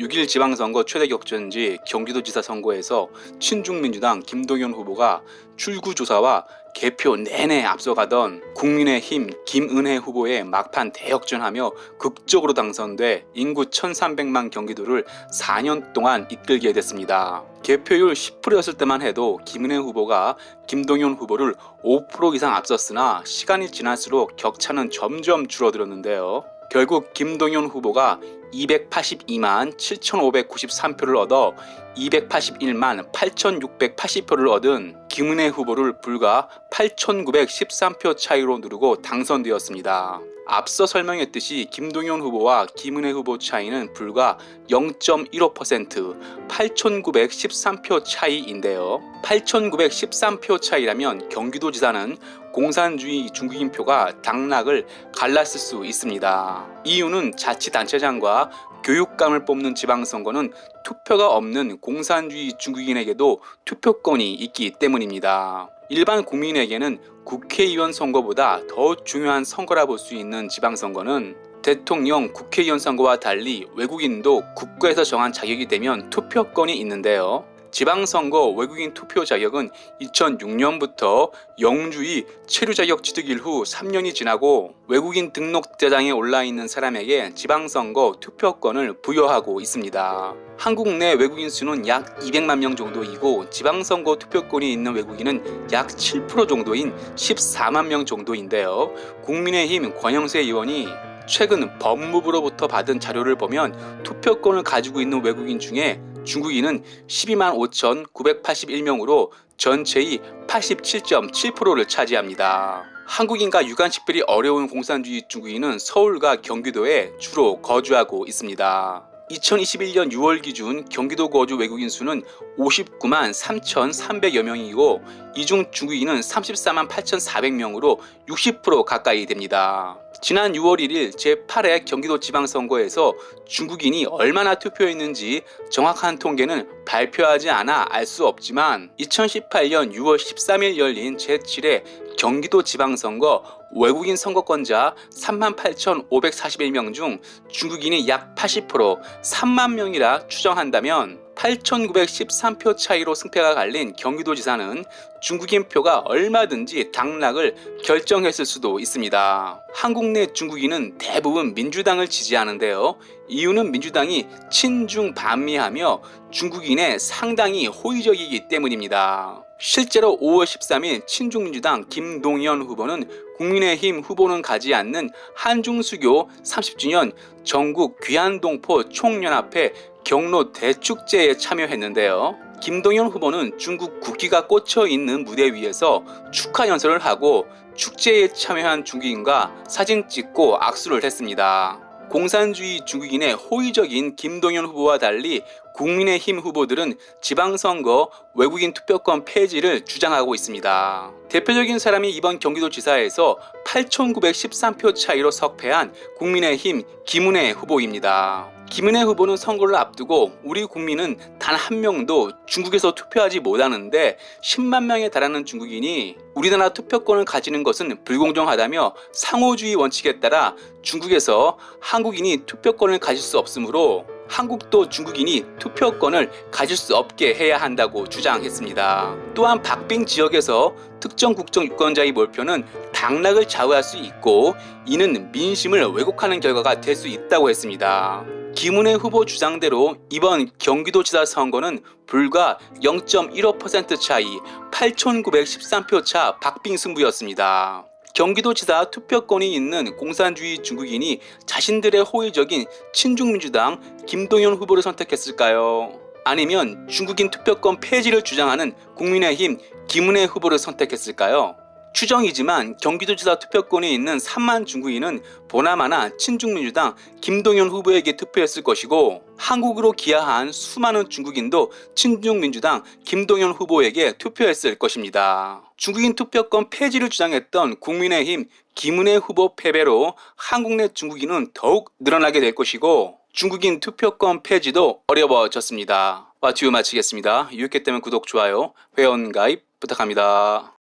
6일 지방선거 최대 격전지 경기도지사 선거에서 친중민주당 김동연 후보가 출구조사와 개표 내내 앞서가던 국민의힘 김은혜 후보의 막판 대역전하며 극적으로 당선돼 인구 1300만 경기도를 4년 동안 이끌게 됐습니다. 개표율 10%였을 때만 해도 김은혜 후보가 김동연 후보를 5% 이상 앞섰으나 시간이 지날수록 격차는 점점 줄어들었는데요. 결국 김동연 후보가 282만 7,593표를 얻어 281만 8,680표를 얻은 김은혜 후보를 불과 8,913표 차이로 누르고 당선되었습니다. 앞서 설명했듯이 김동연 후보와 김은혜 후보 차이는 불과 0.15%, 8,913표 차이인데요. 8,913표 차이라면 경기도지사는 공산주의 중국인표가 당락을 갈랐을 수 있습니다. 이유는 자치단체장과 교육감을 뽑는 지방선거는 투표가 없는 공산주의 중국인에게도 투표권이 있기 때문입니다. 일반 국민에게는 국회의원 선거보다 더 중요한 선거라 볼 수 있는 지방선거는 대통령, 국회의원 선거와 달리 외국인도 국가에서 정한 자격이 되면 투표권이 있는데요. 지방선거 외국인 투표 자격은 2006년부터 영주의 체류 자격 취득일 후 3년이 지나고 외국인 등록대장에 올라있는 사람에게 지방선거 투표권을 부여하고 있습니다. 한국 내 외국인 수는 약 200만 명 정도이고 지방선거 투표권이 있는 외국인은 약 7% 정도인 14만 명 정도인데요. 국민의힘 권영세 의원이 최근 법무부로부터 받은 자료를 보면 투표권을 가지고 있는 외국인 중에 중국인은 12만 5,981명으로 전체의 87.7%를 차지합니다. 한국인과 유관식별이 어려운 공산주의 중국인은 서울과 경기도에 주로 거주하고 있습니다. 2021년 6월 기준 경기도 거주 외국인 수는 59만 3,300여 명이고 이 중 중국인은 34만 8,400명으로 60% 가까이 됩니다. 지난 6월 1일 제8회 경기도 지방선거에서 중국인이 얼마나 투표했는지 정확한 통계는 발표하지 않아 알 수 없지만 2018년 6월 13일 열린 제7회 경기도 지방선거 외국인 선거권자 38,541명 중 중국인이 약 80%, 3만 명이라 추정한다면 8,913표 차이로 승패가 갈린 경기도지사는 중국인 표가 얼마든지 당락을 결정했을 수도 있습니다. 한국 내 중국인은 대부분 민주당을 지지하는데요. 이유는 민주당이 친중 반미하며 중국인에 상당히 호의적이기 때문입니다. 실제로 5월 13일 친중민주당 김동연 후보는 국민의힘 후보는 가지 않는 한중수교 30주년 전국 귀한동포 총연합회 경로 대축제에 참여했는데요. 김동연 후보는 중국 국기가 꽂혀 있는 무대 위에서 축하 연설을 하고 축제에 참여한 중국인과 사진 찍고 악수를 했습니다. 공산주의 중국인의 호의적인 김동연 후보와 달리 국민의힘 후보들은 지방선거 외국인 투표권 폐지를 주장하고 있습니다. 대표적인 사람이 이번 경기도지사에서 8,913표 차이로 석패한 국민의힘 김은혜 후보입니다. 김은혜 후보는 선거를 앞두고 우리 국민은 단 한 명도 중국에서 투표하지 못하는데 10만 명에 달하는 중국인이 우리나라 투표권을 가지는 것은 불공정하다며 상호주의 원칙에 따라 중국에서 한국인이 투표권을 가질 수 없으므로 한국도 중국인이 투표권을 가질 수 없게 해야 한다고 주장했습니다. 또한 박빙 지역에서 특정 국적 유권자의 몰표는 당락을 좌우할 수 있고 이는 민심을 왜곡하는 결과가 될 수 있다고 했습니다. 김은혜 후보 주장대로 이번 경기도지사 선거는 불과 0.15% 차이 8,913표 차 박빙 승부였습니다. 경기도지사 투표권이 있는 공산주의 중국인이 자신들의 호의적인 친중민주당 김동연 후보를 선택했을까요? 아니면 중국인 투표권 폐지를 주장하는 국민의힘 김은혜 후보를 선택했을까요? 추정이지만 경기도지사 투표권이 있는 3만 중국인은 보나마나 친중민주당 김동연 후보에게 투표했을 것이고 한국으로 기하한 수많은 중국인도 친중민주당 김동연 후보에게 투표했을 것입니다. 중국인 투표권 폐지를 주장했던 국민의힘 김은혜 후보 패배로 한국 내 중국인은 더욱 늘어나게 될 것이고 중국인 투표권 폐지도 어려워졌습니다. 와튜브 마치겠습니다. 유익했다면 구독, 좋아요, 회원 가입 부탁합니다.